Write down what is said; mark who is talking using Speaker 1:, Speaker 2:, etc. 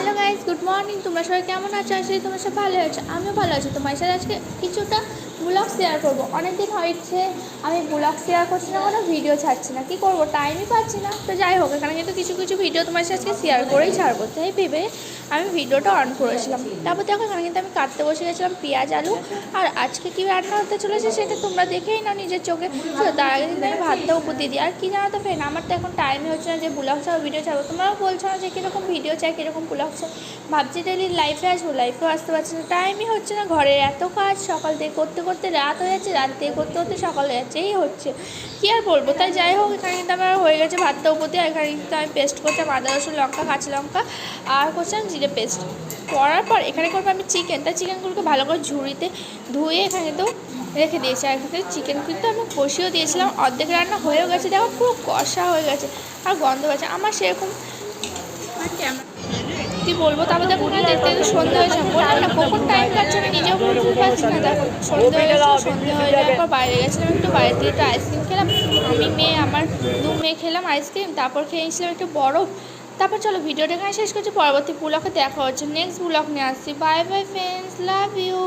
Speaker 1: Hello guys, good morning. তোমরা সবাই কেমন আছো? আসলে তোমরা সব ভালো আছো, আমিও ভালো আছি। তোমার সাথে আজকে কিছুটা ব্লগ শেয়ার করবো। অনেকদিন হয়েছে আমি ব্লগ শেয়ার করছি না, কোনো ভিডিও ছাড়ছি না। কি করবো, টাইমই পাচ্ছি না। তো যাই হোক, এখানে কিন্তু কিছু কিছু ভিডিও তোমার সাথে আজকে শেয়ার করেই ছাড়বো, তাই ভেবে আমি ভিডিওটা অন করেছিলাম। তারপর দেখো, এখানে কিন্তু আমি কাটতে বসে গেছিলাম পেঁয়াজ আলু। আর আজকে কী রান্না হতে চলেছে সেটা তোমরা দেখেই নাও নিজের চোখে। তো তার আগে কিন্তু আমি ভাতটা উপর দিয়ে দিই। আর কি জানো তো ফ্রেন্ড, আমার তো এখন টাইমই হচ্ছে না যে ব্লগ ছাড়বো, ভিডিও ছাড়বো। তোমরাও বলছো না যে কীরকম ভিডিও চাই, কীরকম ব্লগ চাই। ভাবছি ডেলি লাইফে আসবো, লাইফেও আসতে পারছি না, টাইমই হচ্ছে না। ঘরে এত কাজ, সকাল থেকে করতে করতে রাত হয়ে যাচ্ছে, রাত থেকে করতে করতে সকাল হয়ে যাচ্ছে, এই হচ্ছে। কী আর বলবো। তাই যাই হোক, এখানে কিন্তু আমার হয়ে গেছে ভাতটা উপর দিয়ে। এখানে কিন্তু আমি পেস্ট করতাম আদা রসুন লঙ্কা কাঁচা লঙ্কা, আর করছিলাম জিরে পেস্ট। করার পর এখানে করবো আমি চিকেন। তাই চিকেনগুলোকে ভালো করে ঝুড়িতে ধুয়ে এখানে কিন্তু রেখে দিয়েছি। আর এখানে চিকেন কিন্তু আমি কষিয়েও দিয়েছিলাম, অর্ধেক রান্না হয়েও গেছে। দেখো পুরো কষা হয়ে গেছে আর গন্ধ হয়েছে। আমার সেরকম কি বলবো, তারপর দেখো দেখতে দেখতে সন্ধ্যে হয়েছে। বললাম না কখন টাইম কাটছে আমি নিজেও বুঝতে পারছি না। দেখো সন্ধ্যে হয়ে গেছে, সন্ধ্যে হয়ে যাওয়ার পর বাইরে গেছিলাম, একটু বাইরে থেকে একটু আইসক্রিম খেলাম। আমি মেয়ে, আমার দু মেয়ে খেলাম আইসক্রিম। তারপর খেয়ে নিয়েছিলাম একটু বরফ। তারপর চলো ভিডিওটা এখানে শেষ করছি, পরবর্তী ব্লগে দেখা হচ্ছে। নেক্সট ব্লগ নিয়ে আসছি। Bye bye friends, love you.